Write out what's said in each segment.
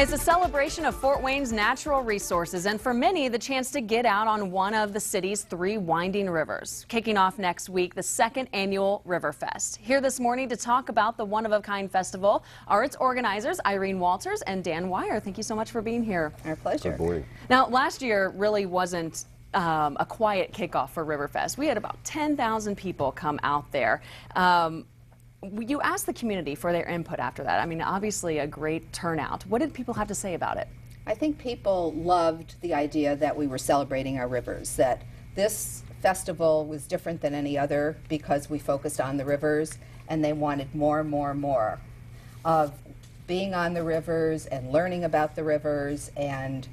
It's a celebration of Fort Wayne's natural resources, and for many, the chance to get out on one of the city's 3 winding rivers. Kicking off next week, the 2nd annual Riverfest. Here this morning to talk about the one-of-a-kind festival are its organizers, Irene Walters and Dan Wire. Thank you so much for being here. Our pleasure. Good morning. Now, last year really wasn't a quiet kickoff for Riverfest. We had about 10,000 people come out there. You asked the community for their input after that. I mean, obviously a great turnout. What did people have to say about it? I think people loved the idea that we were celebrating our rivers, that this festival was different than any other because we focused on the rivers, and they wanted more of being on the rivers and learning about the rivers and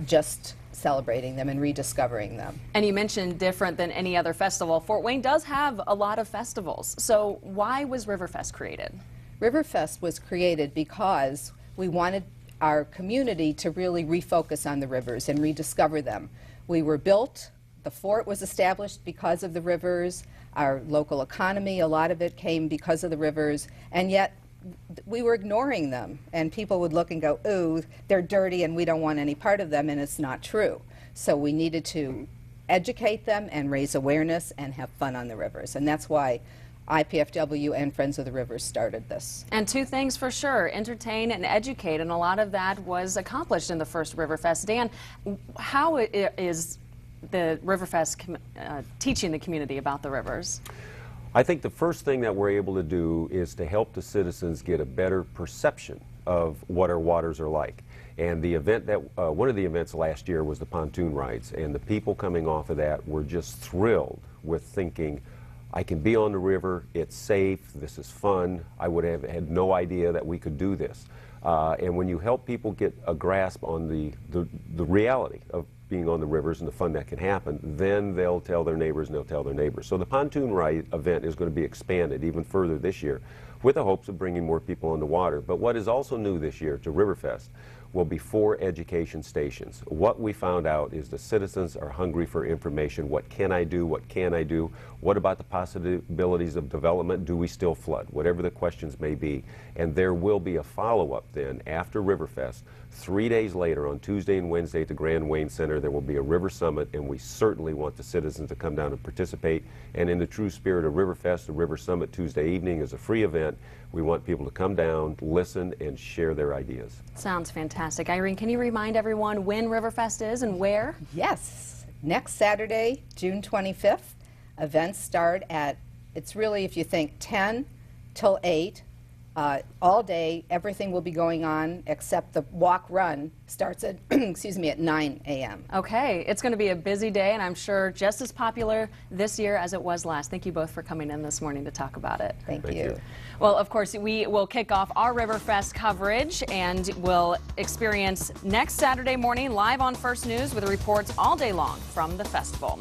just celebrating them and rediscovering them. And you mentioned different than any other festival. Fort Wayne does have a lot of festivals. So why was Riverfest created? Riverfest was created because we wanted our community to really refocus on the rivers and rediscover them. We were built, the fort was established because of the rivers, our local economy, a lot of it came because of the rivers, and yet we were ignoring them, and people would look and go, ooh, they're dirty and we don't want any part of them, and it's not true. So we needed to educate them and raise awareness and have fun on the rivers, and that's why IPFW and Friends of the Rivers started this. And 2 things for sure, entertain and educate, and a lot of that was accomplished in the first Riverfest. Dan, how is the Riverfest teaching the community about the rivers? I think the first thing that we're able to do is to help the citizens get a better perception of what our waters are like. And the event that, one of the events last year was the pontoon rides, and the people coming off of that were just thrilled with thinking, I can be on the river, it's safe, this is fun, I would have had no idea that we could do this. And when you help people get a grasp on the reality of being on the rivers and the fun that can happen, then they'll tell their neighbors and they'll tell their neighbors. So the pontoon ride event is going to be expanded even further this year with the hopes of bringing more people on the water. But what is also new this year to Riverfest will be 4 education stations. What we found out is the citizens are hungry for information. What can I do? What can I do? What about the possibilities of development? Do we still flood? Whatever the questions may be. And there will be a follow-up then after Riverfest. 3 days later, on Tuesday and Wednesday at the Grand Wayne Center, there will be a river summit, and we certainly want the citizens to come down and participate. And in the true spirit of Riverfest, the River Summit Tuesday evening is a free event. We want people to come down, listen, and share their ideas. Sounds fantastic. Irene, can you remind everyone when Riverfest is and where? Yes, next Saturday, June 25th, events start at, it's really, if you think, 10 till 8. All day, everything will be going on except the walk-run starts at, excuse me, at 9 a.m. Okay, it's going to be a busy day, and I'm sure just as popular this year as it was last. Thank you both for coming in this morning to talk about it. Thank you. Well, of course, we will kick off our Riverfest coverage, and we'll experience next Saturday morning live on First News with reports all day long from the festival.